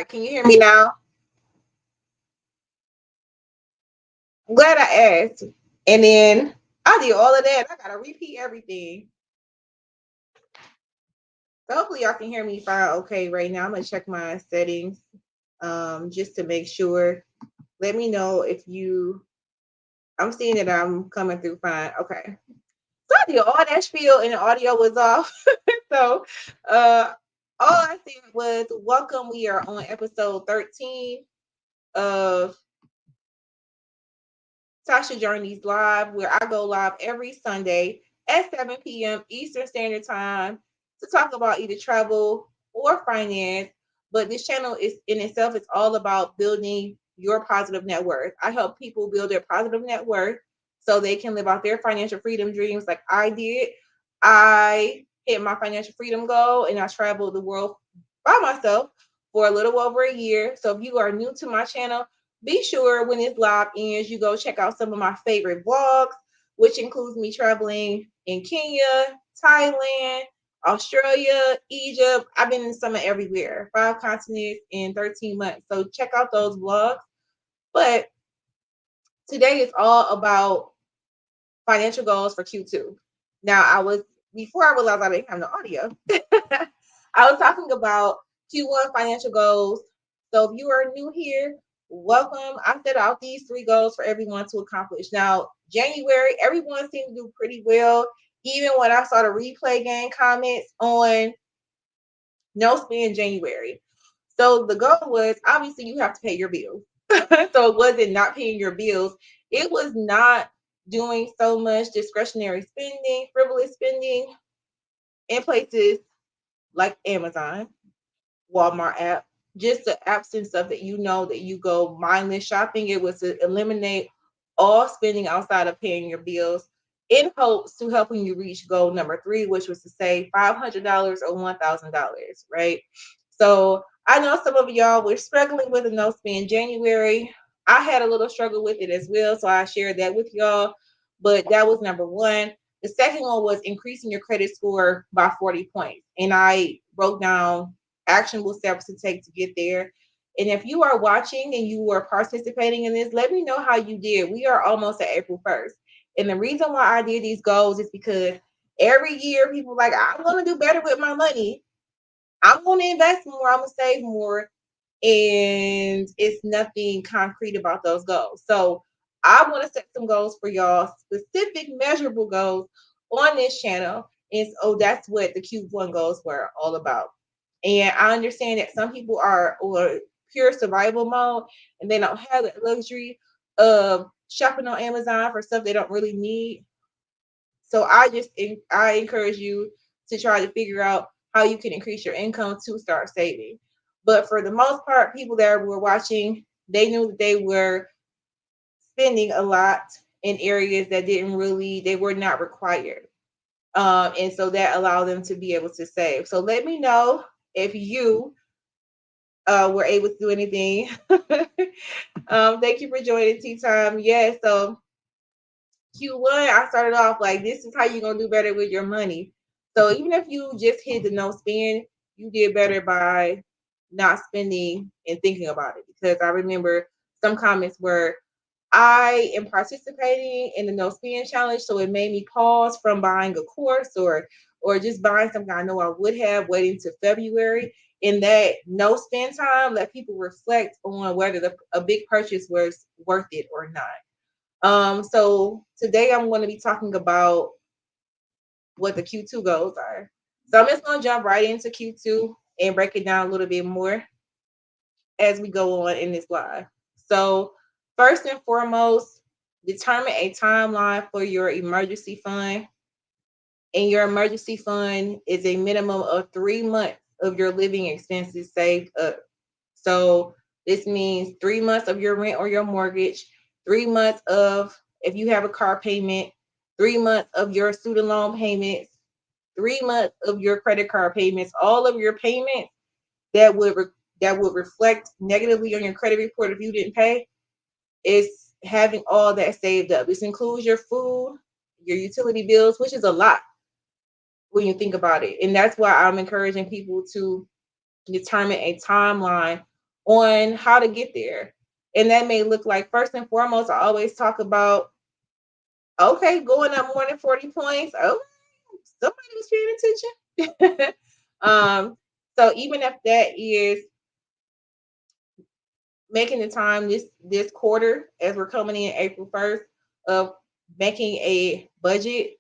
Can you hear me now? I'm glad I asked. And then I did all of that. I gotta repeat everything. So hopefully y'all can hear me fine. Okay, right now I'm gonna check my settings just to make sure. Let me know if you. I'm seeing that I'm coming through fine. Okay. So I did all that spiel and the audio was off. So uh all I said was welcome. We are on episode 13 of Tasha Journeys Live, where I go live every Sunday at 7 p.m. Eastern Standard Time to talk about either travel or finance. But this channel is in itself, it's all about building your positive net worth. I help people build their positive net worth so they can live out their financial freedom dreams like I did. I hit my financial freedom goal and I traveled the world by myself for a little over a year. So if you are new to my channel, be sure when this live ends, you go check out some of my favorite vlogs, which includes me traveling in Kenya, Thailand, Australia, Egypt. I've been in summer everywhere, 5 continents in 13 months. So check out those vlogs. But today is all about financial goals for Q2. Now, before I realized I didn't have no audio, I was talking about Q1 financial goals. So if you are new here, welcome. I set out these 3 goals for everyone to accomplish. Now, January, everyone seemed to do pretty well. Even when I saw the replay game comments on no spend January. So the goal was obviously you have to pay your bills. So it wasn't not paying your bills. It was not doing so much discretionary spending, frivolous spending in places like Amazon, Walmart app, just the absence of it, that you go mindless shopping. It was to eliminate all spending outside of paying your bills in hopes to helping you reach goal number 3, which was to save $500 or $1,000, right? So I know some of y'all were struggling with a no spend January. I had a little struggle with it as well, so I shared that with y'all. But that was number 1. The second one was increasing your credit score by 40 points. And I broke down actionable steps to take to get there. And if you are watching and you are participating in this, let me know how you did. We are almost at April 1st. And the reason why I did these goals is because every year people are like, I'm going to do better with my money. I'm going to invest more. I'm going to save more. And it's nothing concrete about those goals. So I want to set some goals for y'all, specific measurable goals on this channel. And so that's what the Q1 goals were all about. And I understand that some people are on pure survival mode and they don't have the luxury of shopping on Amazon for stuff they don't really need. So I encourage you to try to figure out how you can increase your income to start saving. But for the most part, people that were watching, they knew that they were spending a lot in areas that they were not required. And so that allowed them to be able to save. So let me know if you were able to do anything. Thank you for joining Tea Time. Yeah, so Q1, I started off like this is how you're gonna do better with your money. So even if you just hit the no spend, you did better by not spending and thinking about it. Because I remember some comments were I am participating in the no spend challenge, so it made me pause from buying a course or just buying something I know I would have waiting to February. In that no spend time, let people reflect on whether a big purchase was worth it or not. So today I'm going to be talking about what the Q2 goals are. So I'm just going to jump right into Q2 and break it down a little bit more as we go on in this live. So first and foremost, determine a timeline for your emergency fund. And your emergency fund is a minimum of 3 months of your living expenses saved up. So this means 3 months of your rent or your mortgage, 3 months of if you have a car payment, 3 months of your student loan payments, 3 months of your credit card payments, all of your payments that would reflect negatively on your credit report if you didn't pay. Is having all that saved up. This includes your food, your utility bills, which is a lot when you think about it. And that's why I'm encouraging people to determine a timeline on how to get there. And that may look like, first and foremost, I always talk about, okay, going up more than 40 points. Oh, somebody was paying attention. So even if that is making the time this quarter, as we're coming in April 1st, of making a budget,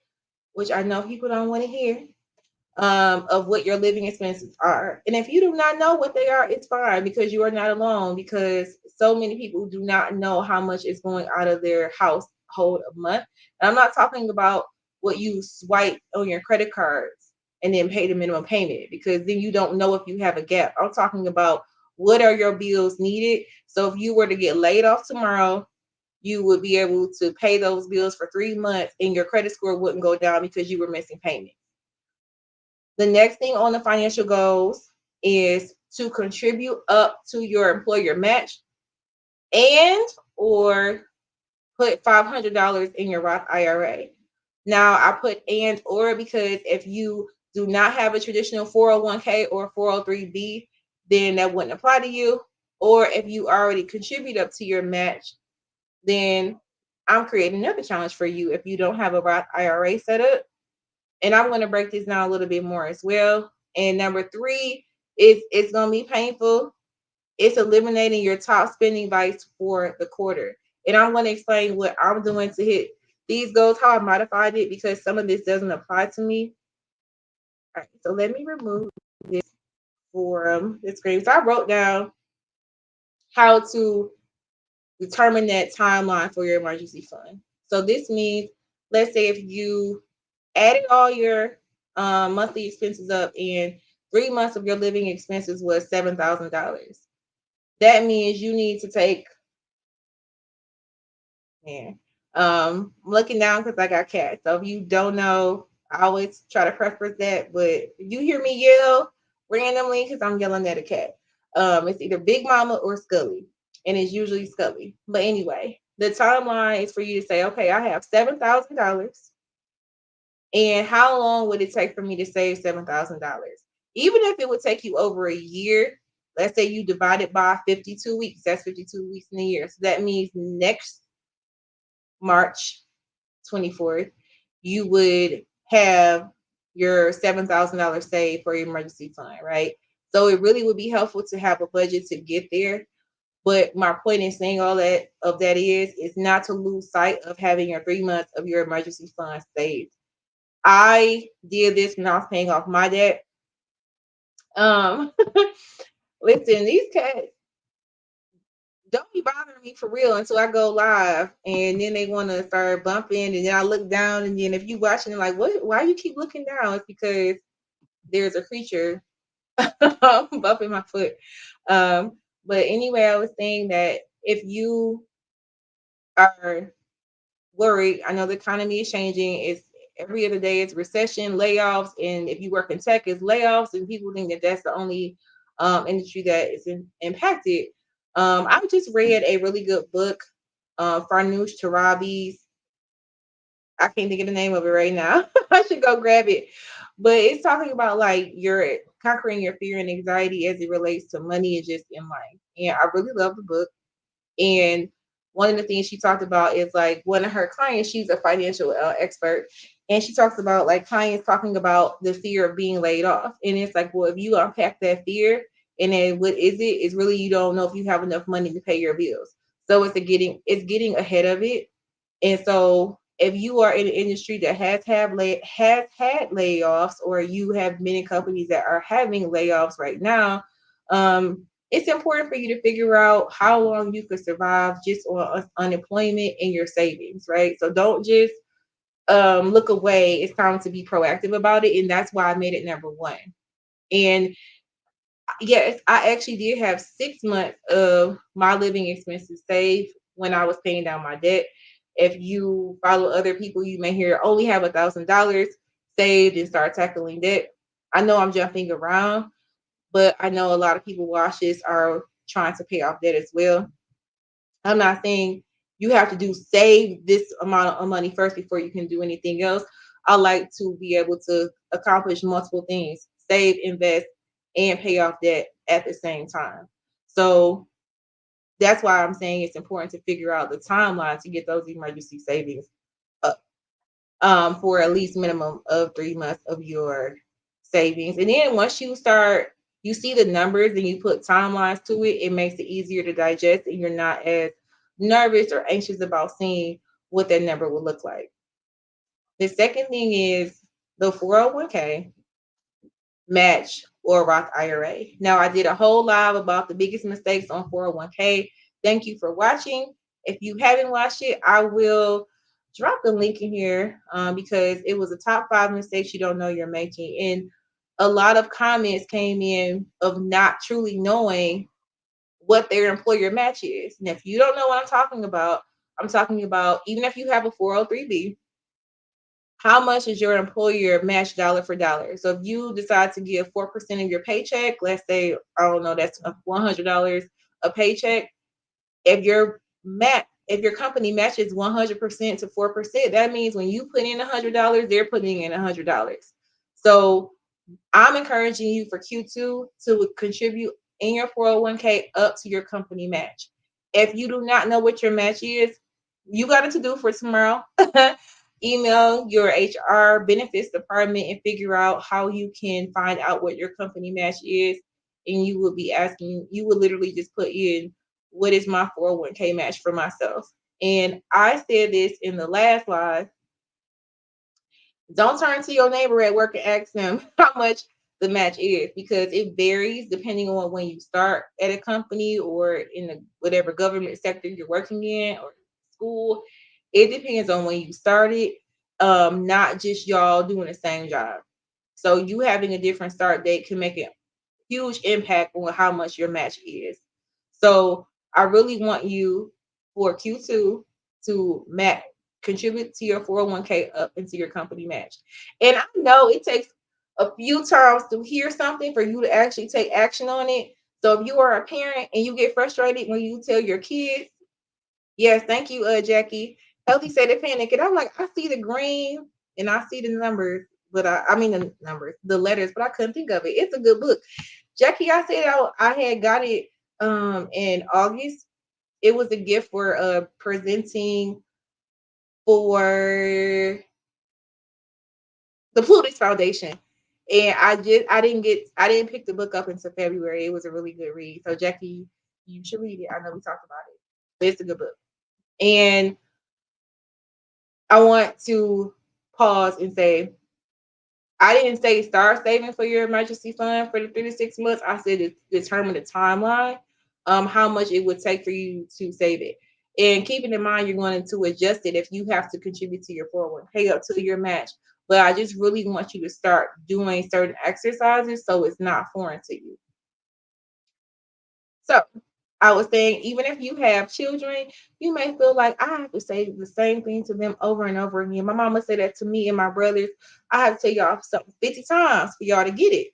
which I know people don't want to hear, of what your living expenses are. And if you do not know what they are, it's fine, because you are not alone, because so many people do not know how much is going out of their household a month. And I'm not talking about what you swipe on your credit cards and then pay the minimum payment, because then you don't know if you have a gap. I'm talking about, what are your bills needed? So if you were to get laid off tomorrow, you would be able to pay those bills for 3 months and your credit score wouldn't go down because you were missing payments. The next thing on the financial goals is to contribute up to your employer match, and or put $500 in your Roth IRA. Now I put and or because if you do not have a traditional 401k or 403b, then that wouldn't apply to you. Or if you already contribute up to your match, then I'm creating another challenge for you if you don't have a Roth IRA set up. And I'm going to break this down a little bit more as well. And number three is, it's going to be painful. It's eliminating your top spending bites for the quarter. And I'm going to explain what I'm doing to hit these goals, how I modified it, because some of this doesn't apply to me. All right, so let me remove this for the screen. So I wrote down how to determine that timeline for your emergency fund. So this means, let's say if you added all your monthly expenses up and 3 months of your living expenses was $7,000. That means you need to take, yeah, I'm looking down because I got cats. So if you don't know, I always try to preface that. But if you hear me yell randomly, because I'm yelling at a cat, it's either Big Mama or Scully, and it's usually Scully. But anyway, the timeline is for you to say, okay, I have $7,000. And how long would it take for me to save $7,000? Even if it would take you over a year, let's say you divide it by 52 weeks, that's 52 weeks in a year. So that means next March 24th, you would have your $7,000 saved for your emergency fund, right? So it really would be helpful to have a budget to get there. But my point in saying all that of that is not to lose sight of having your 3 months of your emergency fund saved. I did this when I was paying off my debt. Um, listen, these cats don't be bothering me for real until I go live, and then they want to start bumping, and then I look down, and then if you watching, like, what? Why you keep looking down? It's because there's a creature bumping my foot. But anyway, I was saying that if you are worried. I know the economy is changing. It's every other day it's recession, layoffs, and if you work in tech, it's layoffs, and people think that that's the only industry that is impacted. I just read a really good book, Farnoosh Torabi's. I can't think of the name of it right now. I should go grab it. But it's talking about like your conquering your fear and anxiety as it relates to money and just in life. And I really love the book. And one of the things she talked about is like one of her clients, she's a financial expert, and she talks about like clients talking about the fear of being laid off. And it's like, well, if you unpack that fear, and then what is it? It's really you don't know if you have enough money to pay your bills. So it's getting ahead of it. And so if you are in an industry that has had layoffs, or you have many companies that are having layoffs right now, it's important for you to figure out how long you could survive just on unemployment and your savings, right? So don't just look away. It's time to be proactive about it, and that's why I made it number one. And yes, I actually did have 6 months of my living expenses saved when I was paying down my debt. If you follow other people, you may hear only have $1,000 saved and start tackling debt. I know I'm jumping around, but I know a lot of people watch this are trying to pay off debt as well. I'm not saying you have to do save this amount of money first before you can do anything else. I like to be able to accomplish multiple things, save, invest, and pay off debt at the same time. So that's why I'm saying it's important to figure out the timeline to get those emergency savings up, for at least minimum of 3 months of your savings. And then once you see the numbers and you put timelines to it, it makes it easier to digest and you're not as nervous or anxious about seeing what that number will look like. The second thing is the 401k match or Roth IRA. Now, I did a whole live about the biggest mistakes on 401k. Thank you for watching. If you haven't watched it, I will drop the link in here, because it was the top 5 mistakes you don't know you're making. And a lot of comments came in of not truly knowing what their employer match is. And if you don't know what I'm talking about even if you have a 403b, how much is your employer match dollar for dollar? So if you decide to give 4% of your paycheck, let's say, I don't know, that's $100 a paycheck. If your company matches 100% to 4%, that means when you put in $100, they're putting in $100. So I'm encouraging you for Q2 to contribute in your 401k up to your company match. If you do not know what your match is, you got it to do for tomorrow. Email your HR benefits department and figure out how you can find out what your company match is. And you will literally just put in, what is my 401k match for myself? And I said this in the last live. Don't turn to your neighbor at work and ask them how much the match is, because it varies depending on when you start at a company or in the whatever government sector you're working in or school. It depends on when you started, not just y'all doing the same job. So you having a different start date can make a huge impact on how much your match is. So I really want you for Q2 to match contribute to your 401k up into your company match. And I know it takes a few times to hear something for you to actually take action on it. So if you are a parent and you get frustrated when you tell your kids, yes, thank you, Jackie. Healthy said they panic. And I'm like, I see the green and I see the numbers, but I mean the numbers, the letters, but I couldn't think of it. It's a good book. Jackie, I said I had got it in August. It was a gift for presenting for the Plutus Foundation. And I didn't pick the book up until February. It was a really good read. So Jackie, you should read it. I know we talked about it. But it's a good book. And I want to pause and say, I didn't say start saving for your emergency fund for the 3 to 6 months. I said determine the timeline, how much it would take for you to save it. And keeping in mind, you're going to adjust it if you have to contribute to your 401k up to your match. But I just really want you to start doing certain exercises so it's not foreign to you. So I was saying, even if you have children, you may feel like I have to say the same thing to them over and over again. My mama said that to me and my brothers. I have to tell y'all something 50 times for y'all to get it.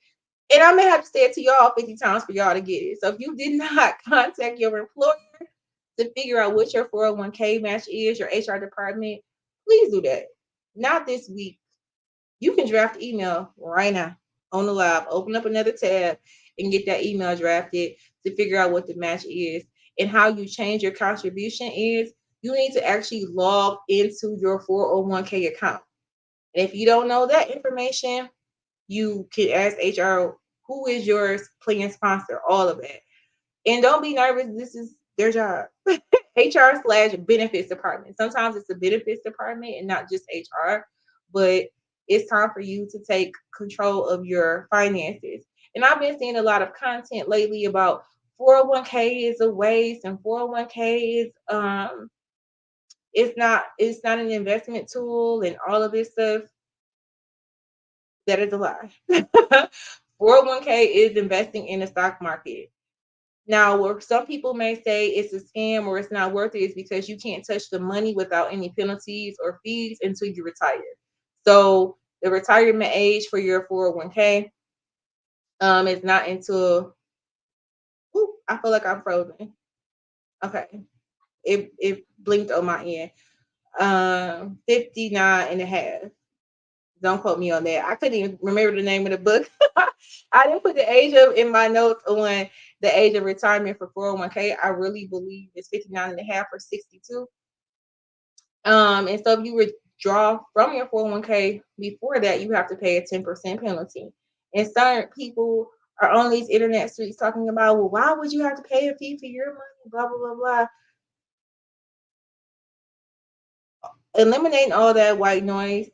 And I may have to say it to y'all 50 times for y'all to get it. So if you did not contact your employer to figure out what your 401k match is, your HR department, please do that. Not this week. You can draft email right now on the live. Open up another tab and get that email drafted to figure out what the match is and how you change your contribution is. You need to actually log into your 401k account. And if you don't know that information, you can ask HR who is your plan sponsor, all of that. And don't be nervous. This is their job. HR/benefits department. Sometimes it's the benefits department and not just HR, but it's time for you to take control of your finances. And I've been seeing a lot of content lately about 401k is a waste and 401k is it's not an investment tool and all of this stuff. That is a lie. 401k is investing in the stock market. Now, where some people may say it's a scam or it's not worth it is because you can't touch the money without any penalties or fees until you retire. So the retirement age for your 401k is not until, I feel like I'm frozen. Okay. It blinked on my end. 59 and a half. Don't quote me on that. I couldn't even remember the name of the book. I didn't put the age up in my notes on the age of retirement for 401k, I really believe is 59 and a half or 62. And so if you withdraw from your 401k before that, you have to pay a 10% penalty. And certain people are on these internet streets talking about, well, why would you have to pay a fee for your money? Blah, blah, blah, blah. Eliminating all that white noise,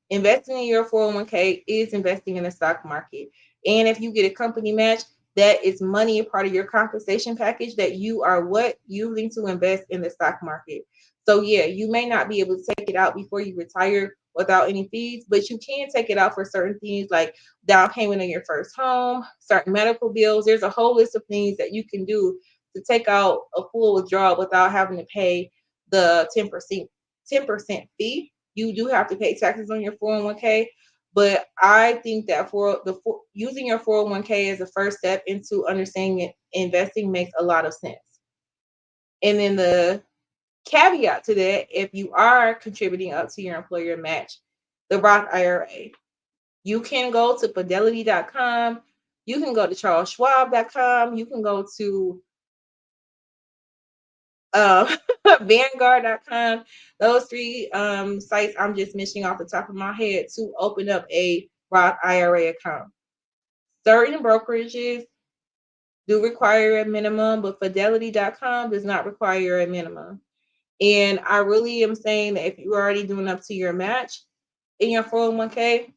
investing in your 401k is investing in the stock market. And if you get a company match, that is money, a part of your compensation package that you are what using to invest in the stock market. So yeah, you may not be able to take it out before you retire without any fees, but you can take it out for certain things like down payment on your first home, certain medical bills. There's a whole list of things that you can do to take out a full withdrawal without having to pay the 10% fee. You do have to pay taxes on your 401k, but I think that using your 401k as a first step into understanding investing makes a lot of sense. And then the caveat to that, if you are contributing up to your employer match, the Roth IRA, you can go to fidelity.com, you can go to charlesschwab.com, you can go to uh, Vanguard.com. Those three sites I'm just mentioning off the top of my head to open up a Roth IRA account. Certain brokerages do require a minimum, but Fidelity.com does not require a minimum. And I really am saying that if you're already doing up to your match in your 401k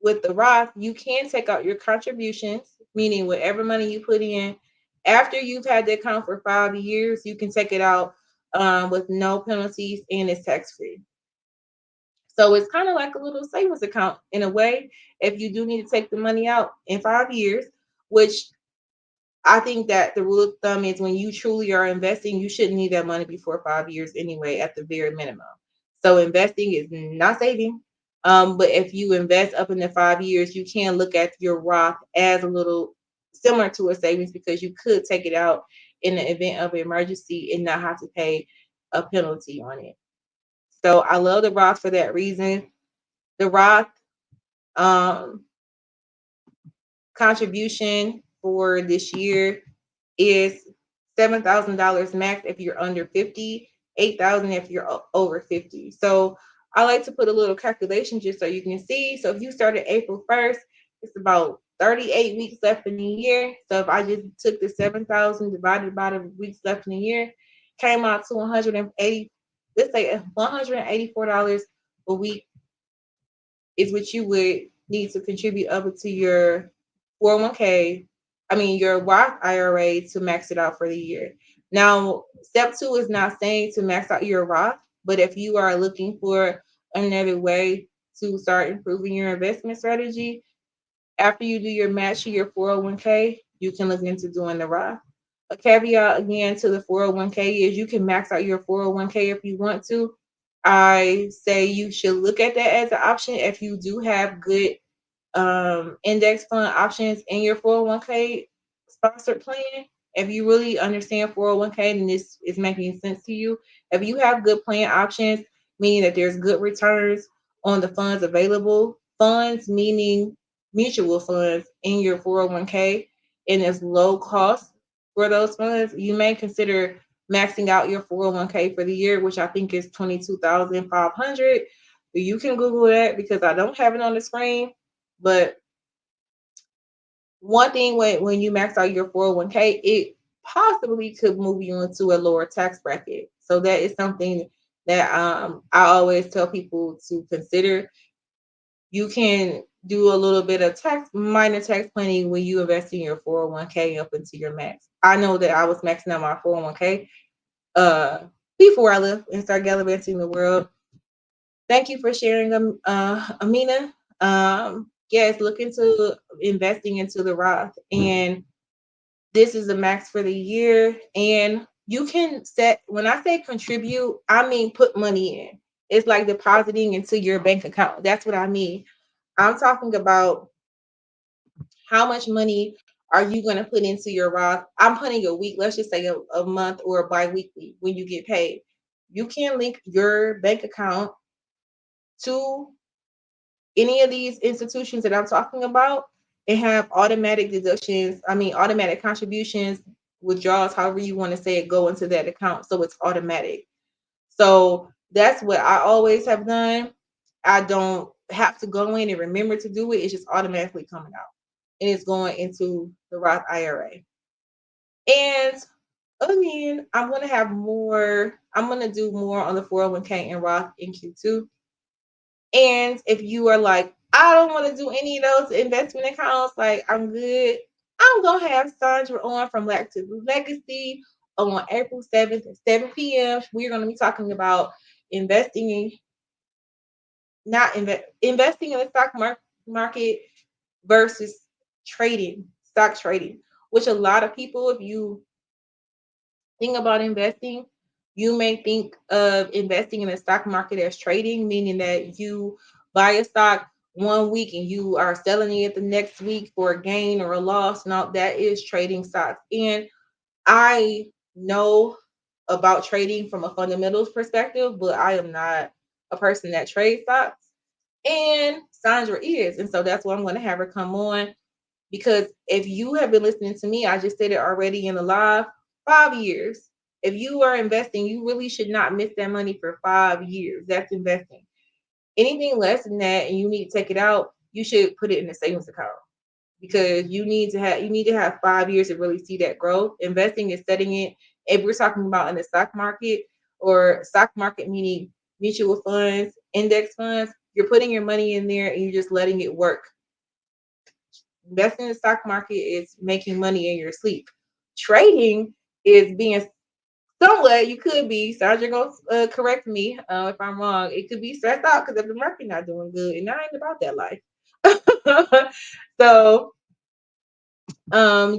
with the Roth, you can take out your contributions, meaning whatever money you put in after you've had the account for 5 years, you can take it out with no penalties and it's tax free. So it's kind of like a little savings account in a way. If you do need to take the money out in 5 years, which I think that the rule of thumb is when you truly are investing, you shouldn't need that money before 5 years anyway, at the very minimum. So investing is not saving. But if you invest up in the 5 years, you can look at your Roth as a little similar to a savings because you could take it out in the event of an emergency and not have to pay a penalty on it. So I love the Roth for that reason. The Roth um, contribution for this year is $7,000 max if you're under 50, 8,000 if you're over 50. So I like to put a little calculation just so you can see. So if you started April 1st, it's about 38 weeks left in the year. So if I just took the 7,000 divided by the weeks left in the year, came out to 180, let's say $184 a week is what you would need to contribute up to your 401k, your Roth IRA to max it out for the year. Now, step two is not saying to max out your Roth, but if you are looking for another way to start improving your investment strategy, after you do your match to your 401k, you can look into doing the Roth. A caveat again to the 401k is you can max out your 401k if you want to. I say you should look at that as an option if you do have good index fund options in your 401k sponsored plan. If you really understand 401k and this is making sense to you, if you have good plan options, meaning that there's good returns on the funds available, funds meaning mutual funds in your 401k, and it's low cost for those funds, you may consider maxing out your 401k for the year, which I think is 22,500. You can Google that because I don't have it on the screen. But one thing when you max out your 401k, it possibly could move you into a lower tax bracket. So that is something that I always tell people to consider. You can do a little bit of minor tax planning when you invest in your 401k up into your max. I know that I was maxing out my 401k before I left and started gallivanting the world. Thank you for sharing them, Amina. Yes, look into investing into the Roth, and this is the max for the year. And you can set, when I say contribute, I mean put money in. It's like depositing into your bank account. That's what I mean. I'm talking about how much money are you going to put into your Roth. I'm putting a week, let's just say a month or bi-weekly when you get paid. You can link your bank account to any of these institutions that I'm talking about, and have automatic deductions. I mean, automatic contributions, withdrawals, however you want to say it, go into that account. So it's automatic. So that's what I always have done. I don't have to go in and remember to do it. It's just automatically coming out and it's going into the Roth IRA. And again, I'm going to have more, I'm going to do more on the 401k and Roth in Q2. And if you are like, I don't want to do any of those investment accounts, like I'm good, I'm going to have Sandra on from Lack to Legacy on April 7th at 7 p.m. We're going to be talking about investing in, not investing in the market versus stock trading, which a lot of people, if you think about investing, you may think of investing in the stock market as trading, meaning that you buy a stock one week and you are selling it the next week for a gain or a loss. Now that is trading stocks. And I know about trading from a fundamentals perspective, but I am not a person that trades stocks. And Sandra is. And so that's why I'm going to have her come on, because if you have been listening to me, I just said it already in the live, 5 years. If you are investing, you really should not miss that money for 5 years. That's investing. Anything less than that and you need to take it out, you should put it in a savings account, because you need to have 5 years to really see that growth. Investing is setting it. If we're talking about in the stock market, or stock market meaning mutual funds, index funds, you're putting your money in there and you're just letting it work. Investing in the stock market is making money in your sleep. Trading is being somewhat, you could be, Sandra go correct me if I'm wrong. It could be stressed out because if the market not doing good, and I ain't about that life. So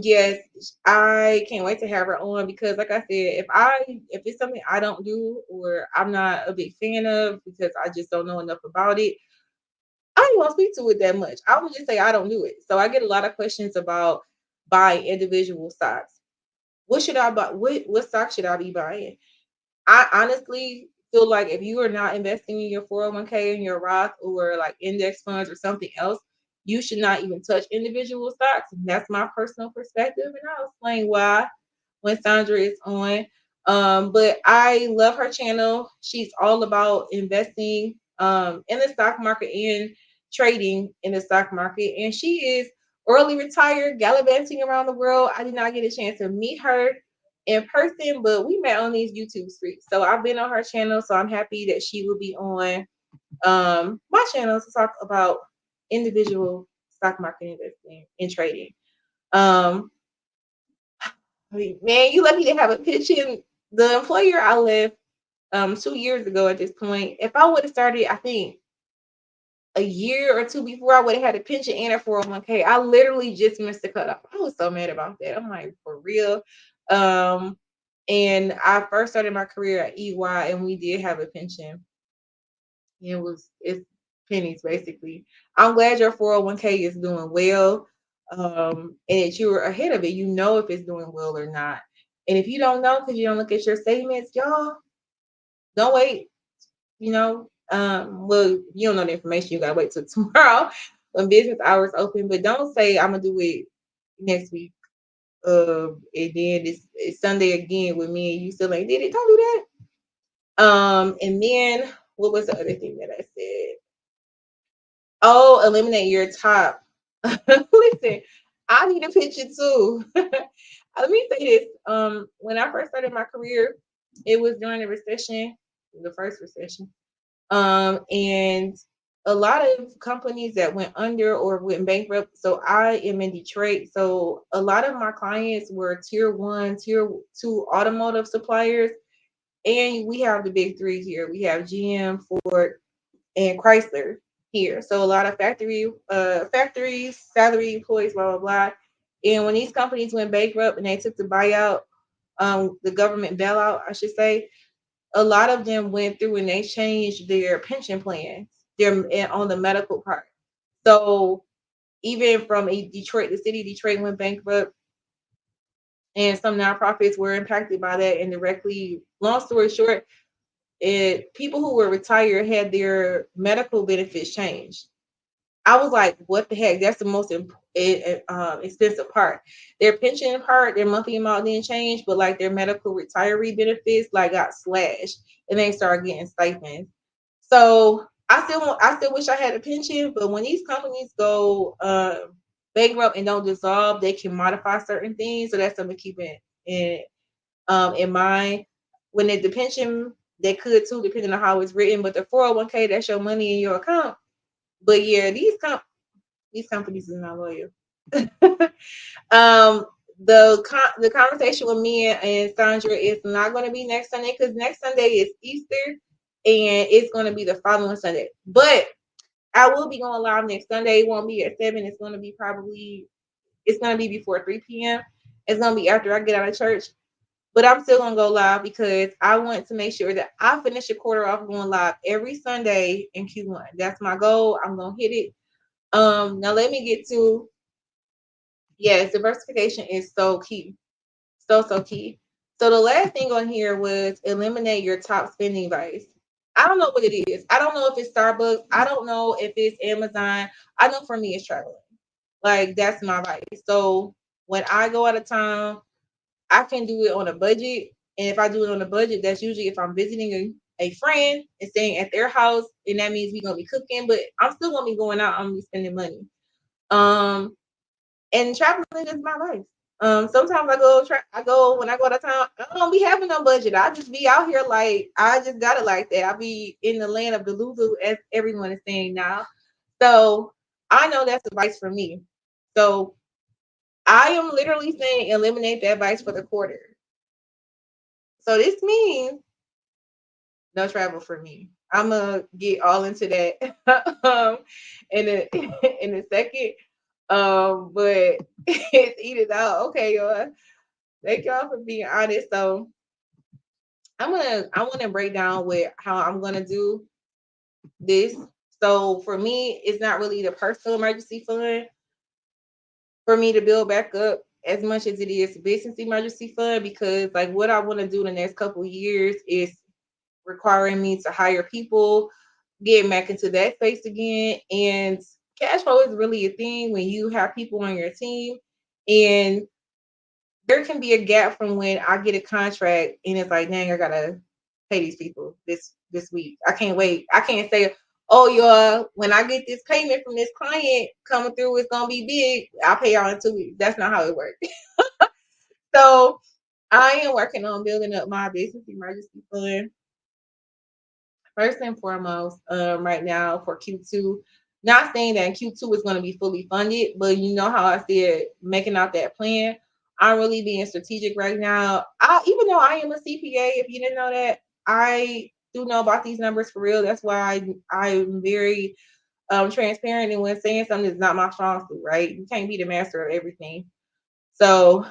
yes, I can't wait to have her on, because like I said, if it's something I don't do or I'm not a big fan of because I just don't know enough about it, I don't want to speak to it that much. I would just say I don't do it. So I get a lot of questions about buying individual stocks. What should I buy? What stock should I be buying? I honestly feel like if you are not investing in your 401k and your Roth or like index funds or something else, you should not even touch individual stocks. And that's my personal perspective, and I'll explain why when Sandra is on. But I love her channel. She's all about investing in the stock market and trading in the stock market. And she is early retired, gallivanting around the world. I did not get a chance to meet her in person, but we met on these YouTube streets. So I've been on her channel. So I'm happy that she will be on my channel to talk about individual stock market investing and trading. Um, I mean, man, you lucky to have a pension. The employer I left 2 years ago at this point, if I would have started, I think a year or two before, I would have had a pension and a 401k. I literally just missed the cutoff. I was so mad about that. I'm like, for real. Um, and I first started my career at EY and we did have a pension. It's pennies basically. I'm glad your 401k is doing well. And that you were ahead of it. You know if it's doing well or not. And if you don't know because you don't look at your statements, y'all, don't wait. Well, you don't know the information, you gotta wait till tomorrow when business hours open. But don't say I'm gonna do it next week. And then it's Sunday again with me and you still ain't did it. Don't do that. And then what was the other thing that I said? Oh, eliminate your top. Listen, I need a picture too. Let me say this. When I first started my career, it was during the recession, the first recession. And a lot of companies that went under or went bankrupt. So I am in Detroit. So a lot of my clients were tier one, tier two automotive suppliers. And we have the big three here. We have GM, Ford, and Chrysler here. So a lot of factories, salary employees, blah blah blah. And when these companies went bankrupt and they took the buyout, the government bailout, I should say, a lot of them went through and they changed their pension plans. They're on the medical part. So even from Detroit, the city of Detroit went bankrupt, and some nonprofits were impacted by that indirectly. Long story short, people who were retired had their medical benefits changed. I was like, what the heck? That's the most expensive part. Their pension part, their monthly amount didn't change, but like their medical retiree benefits like got slashed, and they started getting stipends. So I still wish I had a pension, but when these companies go bankrupt and don't dissolve, they can modify certain things. So that's something to keep in mind. When the pension, they could too, depending on how it's written. But the 401k, that's your money in your account. But yeah, these companies is not loyal. um, the conversation with me and Sandra is not going to be next Sunday because next Sunday is Easter, and it's going to be the following Sunday. But I will be going live next Sunday. It won't be at 7. It's going to be before 3 p.m. It's going to be after I get out of church. But I'm still gonna go live because I want to make sure that I finish the quarter off going live every Sunday in Q1. That's my goal. I'm gonna hit it. Now let me get to, yes, diversification is so key. So key. So the last thing on here was eliminate your top spending vice. I don't know what it is. I don't know if it's Starbucks. I don't know if it's Amazon. I know for me it's traveling. Like that's my vice. So when I go out of town, I can do it on a budget. And if I do it on a budget, that's usually if I'm visiting a friend and staying at their house, and that means we're gonna be cooking, but I'm still gonna be going out, I'm gonna be spending money. Um and traveling is my life. Sometimes I go when I go out of town, I don't be having no budget. I just be out here like I just got it like that. I be in the land of the Lulu, as everyone is saying now. So I know that's advice for me. So I am literally saying eliminate that vice for the quarter. So this means no travel for me. I'm gonna get all into that in a in a second. But it's eat it out. Okay, y'all. Thank y'all for being honest. So I want to break down with how I'm gonna do this. So for me, it's not really the personal emergency fund for me to build back up as much as it is business emergency fund because like what I want to do the next couple of years is requiring me to hire people, getting back into that space again. And cash flow is really a thing when you have people on your team. And there can be a gap from when I get a contract and it's like, dang, I gotta pay these people this week. I can't wait. I can't say, oh y'all, when I get this payment from this client coming through, it's gonna be big. I'll pay y'all in 2 weeks. That's not how it works. So I am working on building up my business emergency fund first and foremost, right now for Q2. Not saying that Q2 is going to be fully funded, but you know how I said making out that plan. I'm really being strategic right now. Even though I am a CPA, if you didn't know that, I do know about these numbers for real. That's why I'm very transparent. And when saying something is not my strong suit, right? You can't be the master of everything. So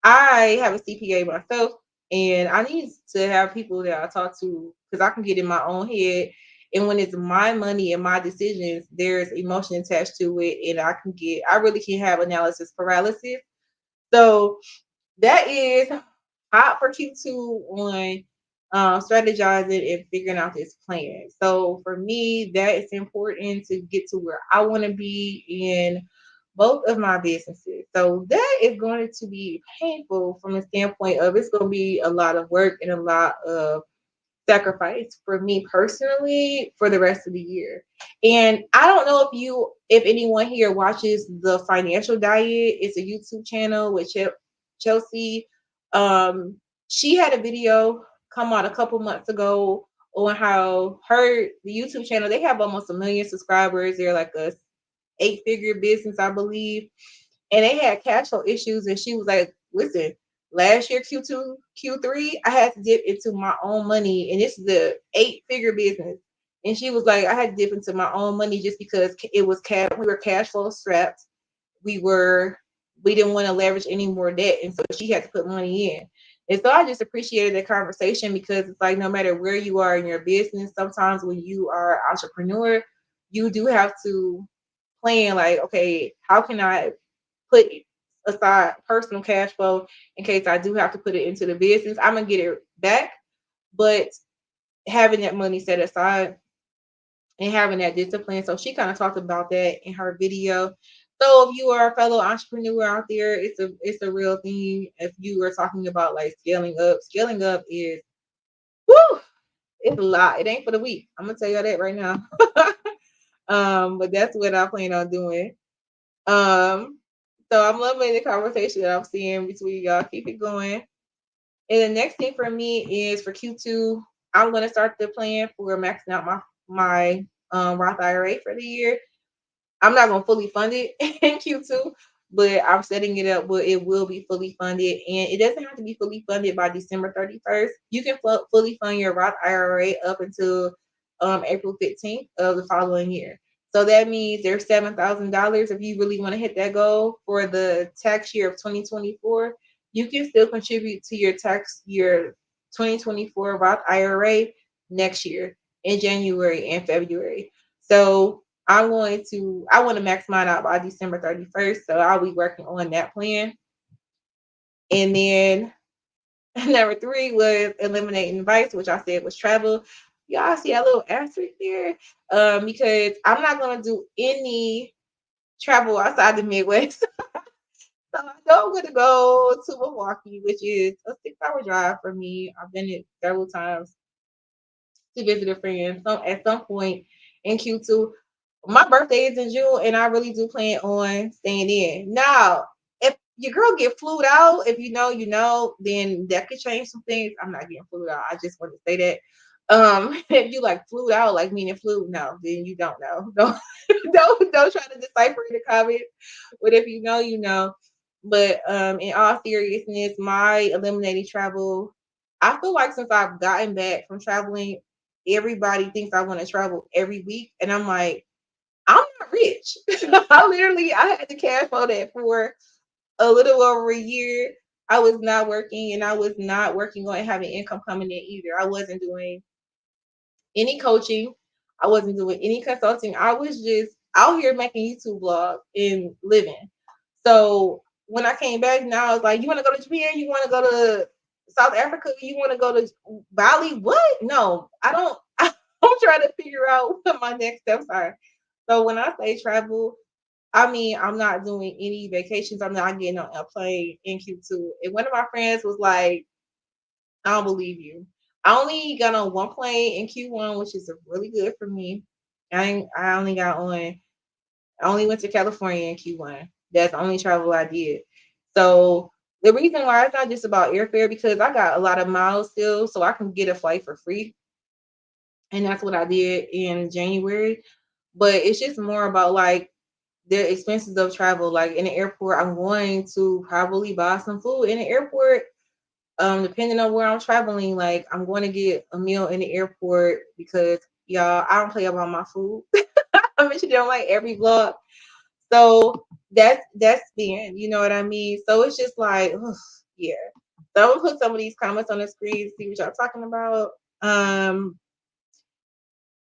I have a CPA myself, and I need to have people that I talk to because I can get in my own head. And when it's my money and my decisions, there's emotion attached to it, and I really can have analysis paralysis. So that is hot for Q2 on strategizing and figuring out this plan. So for me, that is important to get to where I want to be in both of my businesses. So that is going to be painful from a standpoint of it's going to be a lot of work and a lot of sacrifice for me personally for the rest of the year. And I don't know if anyone here watches the Financial Diet. It's a YouTube channel with Chelsea. Um, she had a video come out a couple months ago on how the YouTube channel, they have almost 1 million subscribers. They're like a 8-figure business, I believe, and they had cash flow issues. And she was like, listen, last year, Q2, Q3, I had to dip into my own money. And this is the 8-figure business. And she was like, I had to dip into my own money just because it was we were cash flow strapped. We didn't want to leverage any more debt. And so she had to put money in. And so I just appreciated the conversation because it's like no matter where you are in your business, sometimes when you are an entrepreneur, you do have to plan like, okay, how can I put aside personal cash flow in case I do have to put it into the business? I'm gonna get it back, but having that money set aside and having that discipline. So she kind of talked about that in her video. So if you are a fellow entrepreneur out there, it's a real thing. If you are talking about like scaling up is whoo, it's a lot. It ain't for the weak. I'm gonna tell you that right now. But that's what I plan on doing. Um, so I'm loving the conversation that I'm seeing between y'all. Keep it going. And the next thing for me is for Q2, I'm gonna start the plan for maxing out my Roth IRA for the year. I'm not gonna fully fund it in Q2, but I'm setting it up where it will be fully funded, and it doesn't have to be fully funded by December 31st. You can fully fund your Roth IRA up until April 15th of the following year. So that means there's $7,000 if you really want to hit that goal for the tax year of 2024. You can still contribute to your tax year 2024 Roth IRA next year in January and February. So I want to max mine out by December 31st. So I'll be working on that plan. And then number three was eliminating vice, which I said was travel. Y'all see a little asterisk there. Because I'm not gonna do any travel outside the Midwest. So I know I'm gonna go to Milwaukee, which is a 6-hour drive for me. I've been it several times to visit a friend. So at some point in Q2, my birthday is in June, and I really do plan on staying in. Now, if your girl get flued out, if you know, you know, then that could change some things. I'm not getting flued out. I just want to say that. If you like flued out, like meaning flu, no, then you don't know. Don't try to decipher in the comments. But if you know, you know. But in all seriousness, my eliminating travel, I feel like since I've gotten back from traveling, everybody thinks I want to travel every week, and I'm like, I'm not rich. I had to cash flow that for a little over a year. I was not working, and I was not working on having income coming in either. I wasn't doing any coaching. I wasn't doing any consulting. I was just out here making YouTube vlogs and living. So when I came back, now I was like, you want to go to Japan? You want to go to South Africa? You want to go to Bali? What? No, I don't. I'm trying to figure out what my next steps are. So when I say travel, I mean I'm not doing any vacations. I'm not getting on a plane in Q2. And one of my friends was like, I don't believe you. I only got on one plane in Q1, which is really good for me. I only got on. I only went to California in Q1. That's the only travel I did. So the reason why it's not just about airfare because I got a lot of miles still, so I can get a flight for free, and that's what I did in January. But it's just more about like the expenses of travel. Like in the airport, I'm going to probably buy some food in the airport. Depending on where I'm traveling, like I'm going to get a meal in the airport because y'all, I don't play about my food. I mentioned it on like every vlog. So that's being, you know what I mean? So it's just like, ugh, yeah. So I'm gonna put some of these comments on the screen to see what y'all talking about. Um,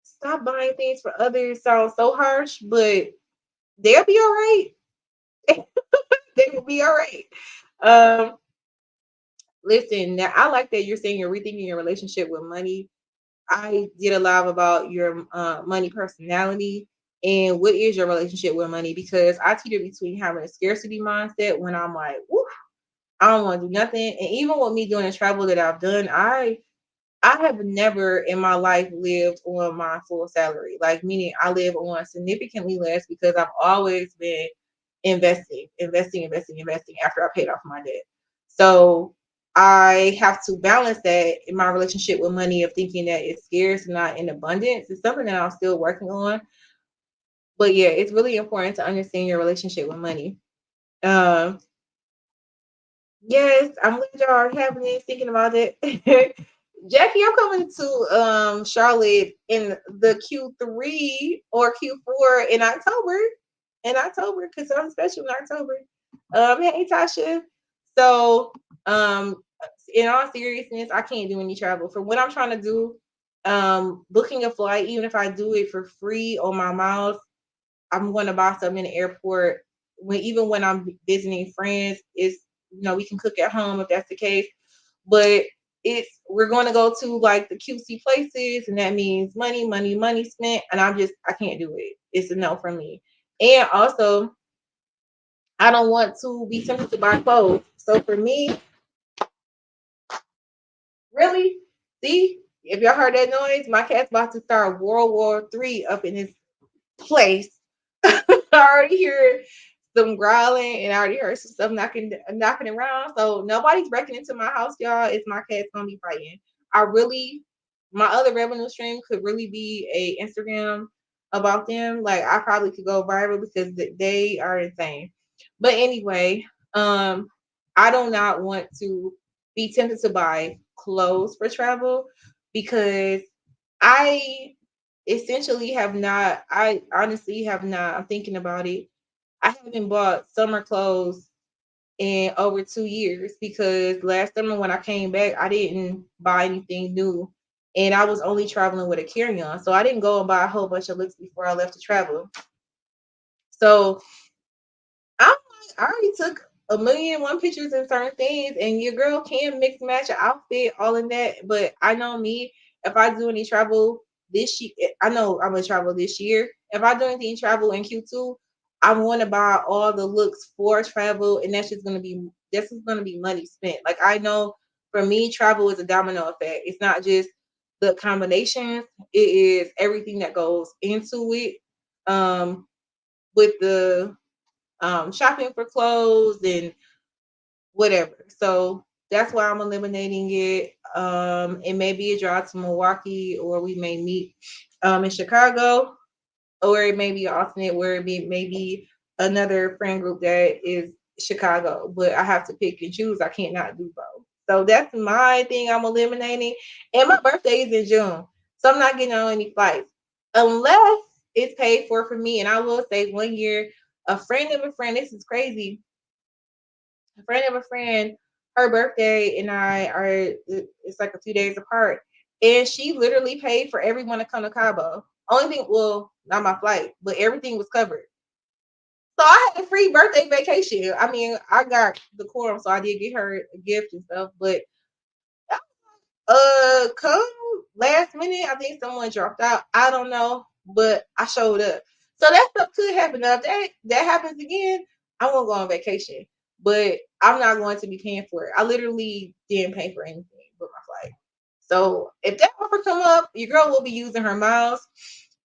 Stop buying things for others sounds so harsh, but they'll be all right. They will be all right. Um, Listen, now I like that you're saying you're rethinking your relationship with money. I did a live about your money personality and what is your relationship with money because I teeter between having a scarcity mindset when I'm like, woof, I don't want to do nothing. And even with me doing the travel that I've done, I have never in my life lived on my full salary. Like meaning I live on significantly less because I've always been investing after I paid off my debt. So I have to balance that in my relationship with money of thinking that it's scarce, not in abundance. It's something that I'm still working on. But yeah, it's really important to understand your relationship with money. Um, Yes, I'm glad y'all are having it, thinking about it. Jackie, I'm coming to Charlotte in the Q3 or Q4 in October. In October, because I'm special in October. Hey Tasha. So um in all seriousness, I can't do any travel. For what I'm trying to do, booking a flight, even if I do it for free on my miles, I'm going to buy something in the airport. Even when I'm visiting friends, is we can cook at home if that's the case. But it's we're going to go to like the cutesy places, and that means money, money, money spent, and I can't do it. It's a no for me. And also, I don't want to be tempted to buy clothes. So for me, really, see, if y'all heard that noise, my cat's about to start World War III up in his place. I already hear some growling, and I already heard some stuff knocking around. So nobody's breaking into my house, y'all. It's my cat's gonna be fighting. I really, my other revenue stream could really be a Instagram about them. Like I probably could go viral because they are insane. But anyway, I do not want to be tempted to buy clothes for travel because I essentially have not. I honestly have not. I'm thinking about it. I haven't bought summer clothes in over 2 years because last summer when I came back, I didn't buy anything new. And I was only traveling with a carry-on. So I didn't go and buy a whole bunch of looks before I left to travel. So I'm like, I already took a million and one pictures in certain things, and your girl can mix match an outfit, all in that. But I know me, if I do any travel this year, I know I'm gonna travel this year. If I do anything travel in Q2, I want to buy all the looks for travel, and that's just gonna be money spent. Like I know for me, travel is a domino effect. It's not just the combinations; it is everything that goes into it. Um, with the shopping for clothes and whatever. So that's why I'm eliminating it. It may be a drive to Milwaukee, or we may meet in Chicago, or it may be alternate where it be maybe another friend group that is Chicago. But I have to pick and choose. I can't not do both. So that's my thing I'm eliminating. And my birthday is in June. So I'm not getting on any flights. Unless it's paid for me. And I will say 1 year, a friend of a friend, this is crazy, a friend of a friend, her birthday and I are it's like a few days apart. And she literally paid for everyone to come to Cabo. Only thing, well, not my flight, but everything was covered. So I had a free birthday vacation. I mean, I got the quorum, so I did get her a gift and stuff. But come last minute, I think someone dropped out. I don't know, but I showed up. So that stuff could happen. Now, if that happens again, I won't go on vacation. But I'm not going to be paying for it. I literally didn't pay for anything but my flight. So if that offer come up, your girl will be using her miles.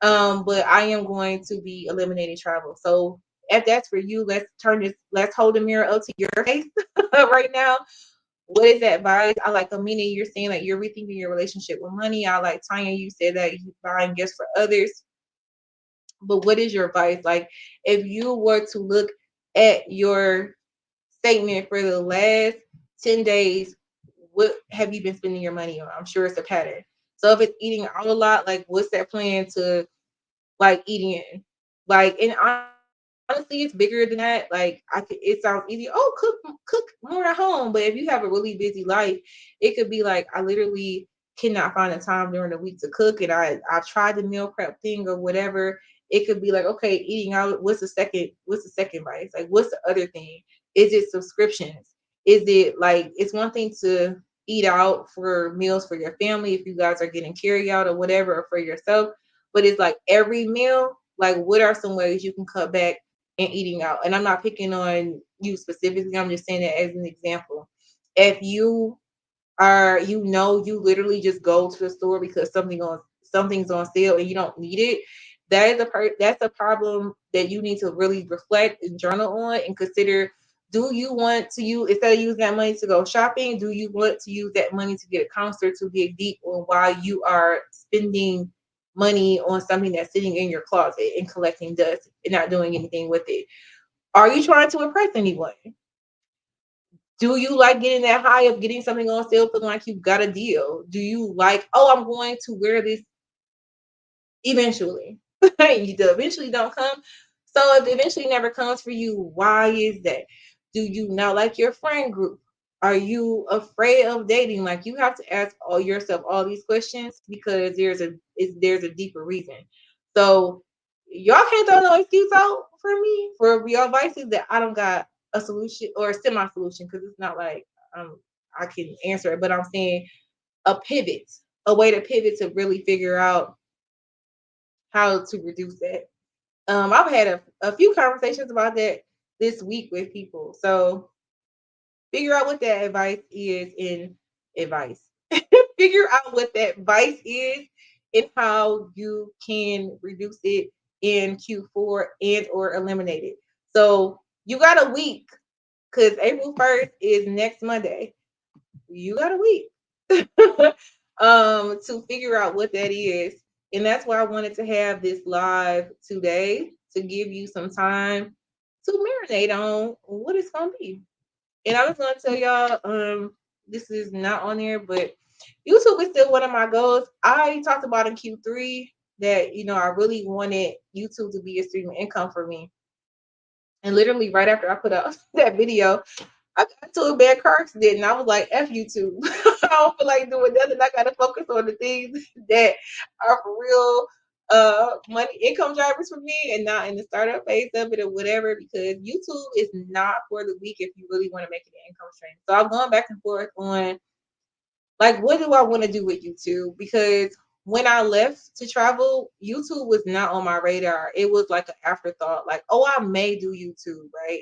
But I am going to be eliminating travel. So if that's for you, let's hold the mirror up to your face right now. What is that advice? I like Amina, you're saying like you're rethinking your relationship with money. I like Tanya, you said that you buying gifts for others. But what is your advice? Like if you were to look at your statement for the last 10 days, what have you been spending your money on? I'm sure it's a pattern. So if it's eating out a lot, like what's that plan to like eating in? Like, and honestly, it's bigger than that. Like, it sounds easy. Oh, cook more at home. But if you have a really busy life, it could be like I literally cannot find the time during the week to cook, and I've tried the meal prep thing or whatever. It could be like, okay, eating out. What's the second vice? Like, what's the other thing? Is it subscriptions? Is it like it's one thing to eat out for meals for your family if you guys are getting carry out or whatever, or for yourself, but it's like every meal, like what are some ways you can cut back and eating out? And I'm not picking on you specifically, I'm just saying that as an example. If you are, you literally just go to the store because something's on sale and you don't need it, that's a problem that you need to really reflect and journal on and consider. Do you want to use, instead of using that money to go shopping, do you want to use that money to get a counselor to dig deep on why you are spending money on something that's sitting in your closet and collecting dust and not doing anything with it? Are you trying to impress anyone? Do you like getting that high of getting something on sale, feeling like you got a deal? Do you like, oh, I'm going to wear this eventually? You do eventually don't come. So if eventually never comes for you, why is that? Do you not like your friend group? Are you afraid of dating? Like you have to ask all yourself all these questions because there's a deeper reason. So y'all can't throw no excuse out for me for your advices that I don't got a solution or a semi solution because it's not like um I can answer it, but I'm saying a pivot, a way to pivot to really figure out how to reduce that. I've had a few conversations about that this week with people. So figure out what that advice is in advice. Figure out what that advice is and how you can reduce it in Q4 and or eliminate it. So you got a week because April 1st is next Monday. You got a week to figure out what that is. And that's why I wanted to have this live today to give you some time to marinate on what it's gonna be. And I was gonna tell y'all, this is not on there, but YouTube is still one of my goals. I talked about in Q3 that I really wanted YouTube to be a stream of income for me. And literally right after I put out that video, I got to a bad car accident and I was like, F YouTube. I don't feel like doing nothing. I gotta focus on the things that are for real money income drivers for me and not in the startup phase of it or whatever, because YouTube is not for the weak if you really want to make it an income stream. So I'm going back and forth on like what do I want to do with YouTube? Because when I left to travel, YouTube was not on my radar. It was like an afterthought, like, oh, I may do YouTube, right?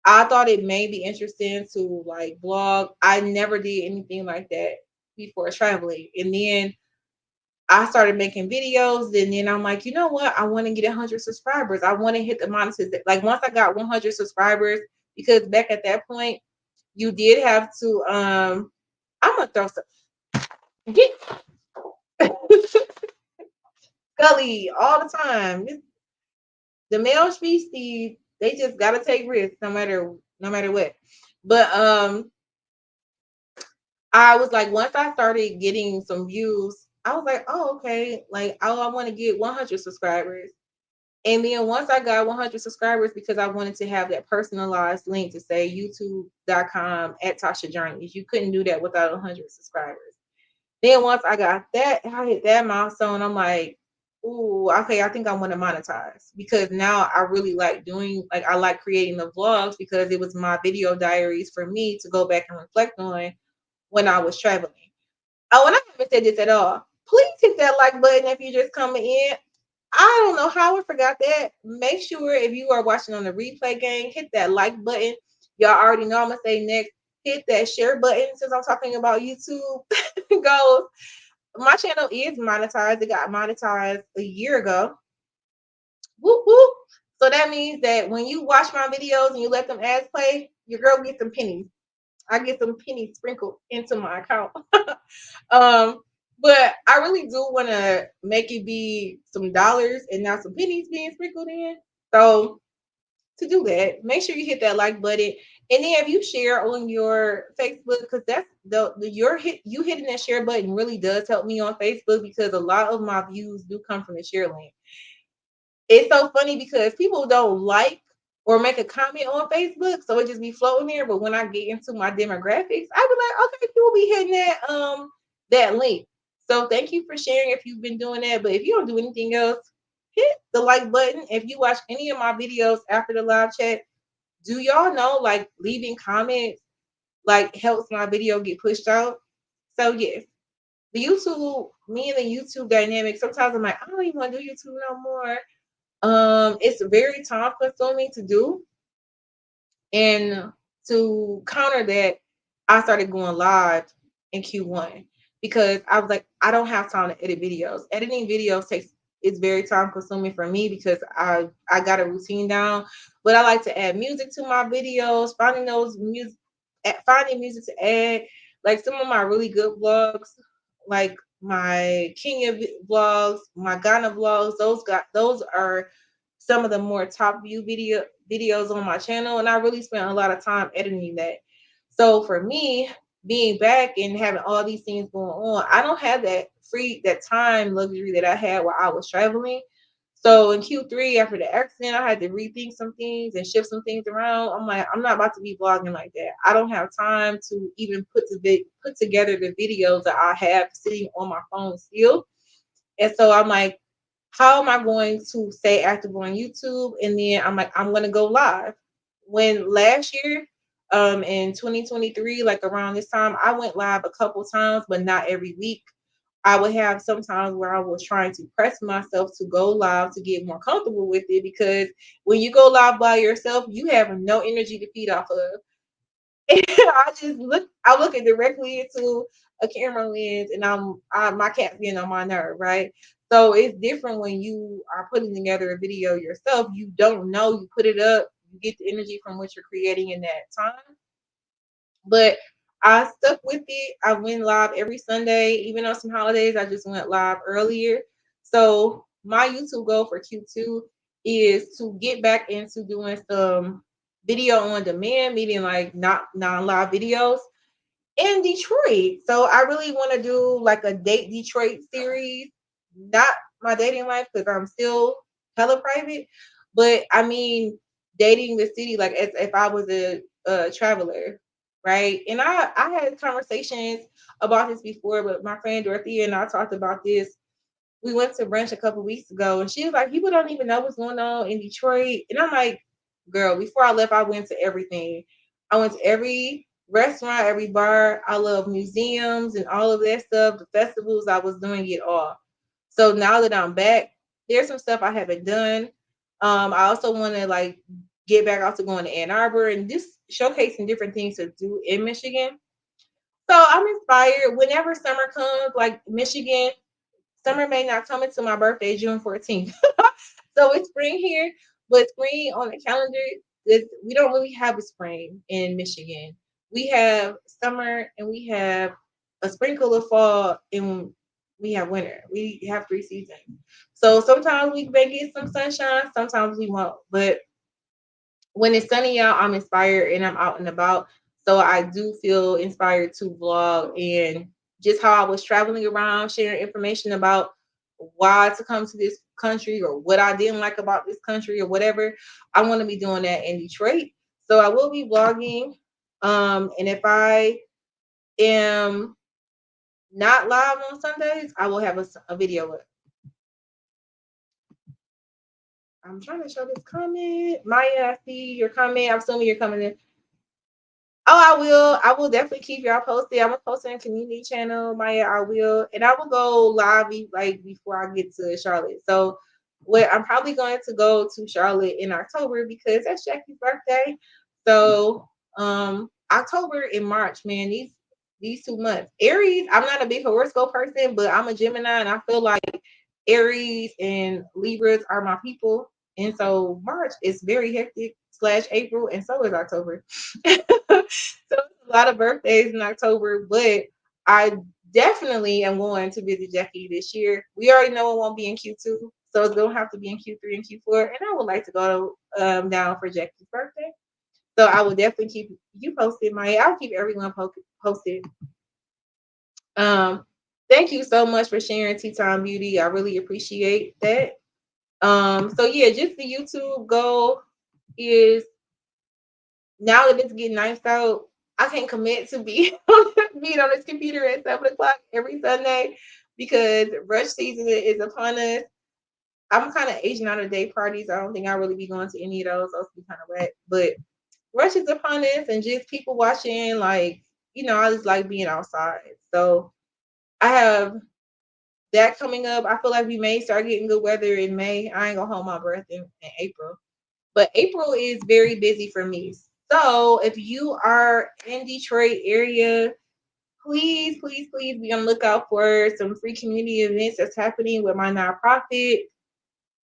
I thought it may be interesting to like blog. I never did anything like that before traveling. And then I started making videos. And then I'm like, you know what? I want to get 100 subscribers. I want to hit the monetization. Like once I got 100 subscribers, because back at that point, you did have to, I'm going to throw some, get Scully all the time. The male species, they just got to take risks no matter what. But, I was like, once I started getting some views, I was like, oh, okay. Like, oh, I want to get 100 subscribers. And then once I got 100 subscribers, because I wanted to have that personalized link to say youtube.com at Tasha Journeys, you couldn't do that without 100 subscribers. Then once I got that, I hit that milestone. I'm like, ooh, okay, I think I want to monetize because now I really like I like creating the vlogs because it was my video diaries for me to go back and reflect on when I was traveling. Oh, and I haven't said this at all. Please hit that like button if you're just coming in. I don't know how I forgot that. Make sure if you are watching on the replay game, hit that like button. Y'all already know I'm gonna say next. Hit that share button since I'm talking about YouTube goals. My channel is monetized. It got monetized a year ago. Whoop whoop. So that means that when you watch my videos and you let them ads play, your girl gets some pennies. I get some pennies sprinkled into my account. But I really do want to make it be some dollars and not some pennies being sprinkled in. So to do that, make sure you hit that like button. And then if you share on your Facebook, because that's you hitting that share button really does help me on Facebook because a lot of my views do come from the share link. It's so funny because people don't like or make a comment on Facebook, so it just be floating there. But when I get into my demographics, I be like, okay, people be hitting that link. So thank you for sharing if you've been doing that. But if you don't do anything else, hit the like button. If you watch any of my videos after the live chat, do y'all know like leaving comments like helps my video get pushed out? So yes, the YouTube, me and the YouTube dynamic. Sometimes I'm like, I don't even want to do YouTube no more. It's very time consuming to do. And to counter that, I started going live in Q1 because I was like, I don't have time to edit videos. Editing videos takes it's very time consuming for me because I got a routine down. But I like to add music to my videos, finding music to add. Like some of my really good vlogs, like my Kenya vlogs, my Ghana vlogs, those are some of the more top view videos on my channel, and I really spent a lot of time editing that. So for me, being back and having all these things going on, I don't have that time luxury that I had while I was traveling. So in Q3, after the accident, I had to rethink some things and shift some things around. I'm like, I'm not about to be vlogging like that. I don't have time to even put together the videos that I have sitting on my phone still. And so I'm like, how am I going to stay active on YouTube? And then I'm like, I'm going to go live. When last year, In 2023, like around this time, I went live a couple times, but not every week. I would have sometimes where I was trying to press myself to go live to get more comfortable with it, because when you go live by yourself, you have no energy to feed off of. I look it directly into a camera lens, and my cat's being on my nerve, right? So it's different when you are putting together a video yourself. You don't know, you put it up, you get the energy from what you're creating in that time. But I stuck with it. I went live every Sunday, even on some holidays. I just went live earlier. So my YouTube goal for Q2 is to get back into doing some video on demand, meaning like not non-live videos in Detroit. So I really want to do like a date Detroit series, not my dating life because I'm still hella private, but I mean dating the city like as if I was a traveler, right? And I had conversations about this before, but my friend Dorothea and I talked about this. We went to brunch a couple weeks ago, and she was like, "People don't even know what's going on in Detroit." And I'm like, "Girl, before I left, I went to everything. I went to every restaurant, every bar. I love museums and all of that stuff. The festivals, I was doing it all. So now that I'm back, there's some stuff I haven't done. I also want to like get back out to going to Ann Arbor and just showcasing different things to do in Michigan. So I'm inspired. Whenever summer comes, like Michigan, summer may not come until my birthday, June 14th. So it's spring here, but spring on the calendar, we don't really have a spring in Michigan. We have summer and we have a sprinkle of fall and we have winter. We have 3 seasons. So sometimes we may get some sunshine, sometimes we won't. But when it's sunny out, I'm inspired and I'm out and about. So I do feel inspired to vlog and just how I was traveling around, sharing information about why to come to this country or what I didn't like about this country or whatever. I want to be doing that in Detroit. So I will be vlogging. And if I am not live on Sundays, I will have a video up. I'm trying to show this comment. Maya, I see your comment. I'm assuming you're coming in. Oh, I will. I will definitely keep y'all posted. I'm gonna post it in community channel, Maya. I will, and I will go live like before I get to Charlotte. So, what I'm probably going to go to Charlotte in October because that's Jackie's birthday. So, October and March, man, these 2 months. Aries, I'm not a big horoscope person, but I'm a Gemini, and I feel like Aries and Libras are my people. And so March is very hectic / April, and so is October. So it's a lot of birthdays in October, but I definitely am going to visit Jackie this year. We already know it won't be in Q2, so it's gonna have to be in Q3 and Q4. And I would like to go down for Jackie's birthday. So I will definitely keep you posted, Maya. I'll keep everyone posted. Um, thank you so much for sharing Tea Time Beauty. I really appreciate that. So yeah, just the YouTube goal is now that it's getting nice out, I can't commit to being on this computer at 7 o'clock every Sunday because rush season is upon us. I'm kind of aging out of day parties. I don't think I'll really be going to any of those. Those be kind of wet. But rush is upon us and just people watching, like, I just like being outside. So I have that coming up. I feel like we may start getting good weather in May. I ain't gonna hold my breath in April. But April is very busy for me. So if you are in Detroit area, please, please, please be on the lookout for some free community events that's happening with my nonprofit.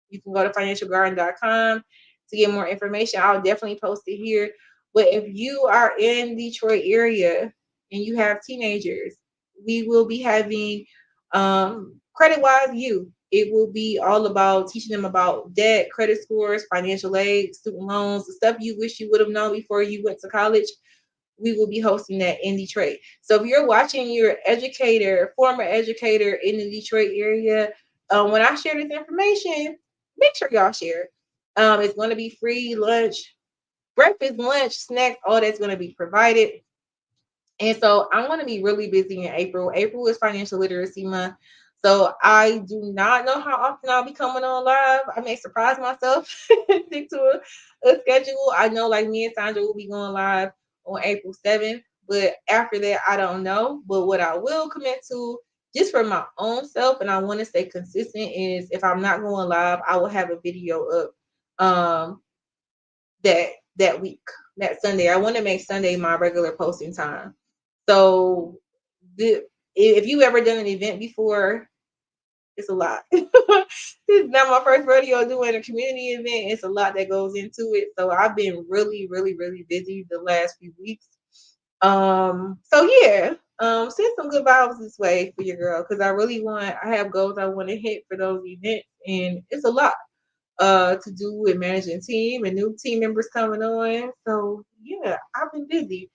You can go to financialgarden.com to get more information. I'll definitely post it here. But if you are in Detroit area and you have teenagers, we will be having Credit Wise You. It will be all about teaching them about debt, credit scores, financial aid, student loans, the stuff you wish you would have known before you went to college. We will be hosting that in Detroit. So if you're watching, you're an educator, former educator in the Detroit area, when I share this information, make sure y'all share. It's going to be free lunch, breakfast, lunch, snacks, all that's going to be provided. And so I'm going to be really busy in April. April is Financial Literacy Month. So I do not know how often I'll be coming on live. I may surprise myself, stick to a schedule. I know like me and Sandra will be going live on April 7th. But after that, I don't know. But what I will commit to, just for my own self, and I want to stay consistent, is if I'm not going live, I will have a video up that that week, that Sunday. I want to make Sunday my regular posting time. So if you ever done an event before, it's a lot. This is not my first rodeo doing a community event. It's a lot that goes into it. So I've been really, really, really busy the last few weeks. So yeah, send some good vibes this way for your girl, because I have goals I want to hit for those events, and it's a lot to do with managing team and new team members coming on. So yeah, I've been busy.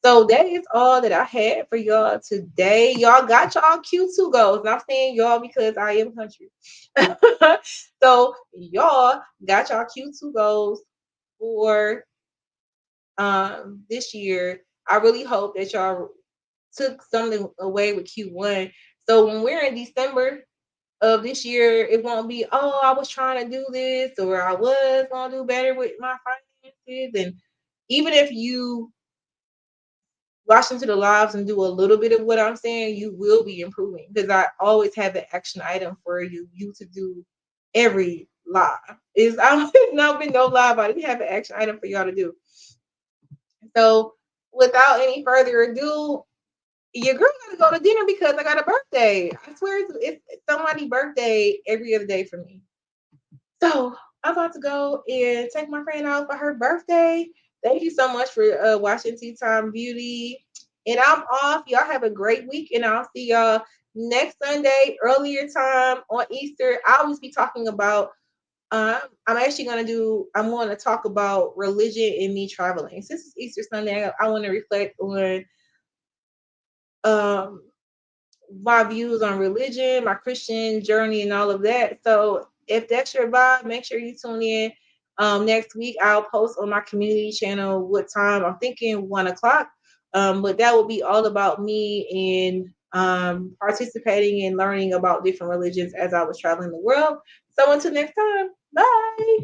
So that is all that I had for y'all today. Y'all got y'all Q2 goals. And I'm saying y'all because I am country. So y'all got y'all Q2 goals for this year. I really hope that y'all took something away with Q1. So when we're in December of this year, it won't be, oh, I was trying to do this, or I was gonna do better with my finances. And even if you watch into the lives and do a little bit of what I'm saying, you will be improving, because I always have an action item for you to do every live. Is I've not been no live. I didn't have an action item for y'all to do. So without any further ado, your girl gotta go to dinner because I got a birthday. I swear it's somebody's birthday every other day for me. So I'm about to go and take my friend out for her birthday. Thank you so much for watching Tea Time Beauty. And I'm off. Y'all have a great week, and I'll see y'all next Sunday, earlier time on Easter. I'll just be talking about. I'm actually I'm going to talk about religion and me traveling. Since it's Easter Sunday, I want to reflect on um my views on religion, my Christian journey, and all of that. So if that's your vibe, make sure you tune in. Next week, I'll post on my community channel what time. I'm thinking 1 o'clock. But that will be all about me and participating and learning about different religions as I was traveling the world. So until next time, bye.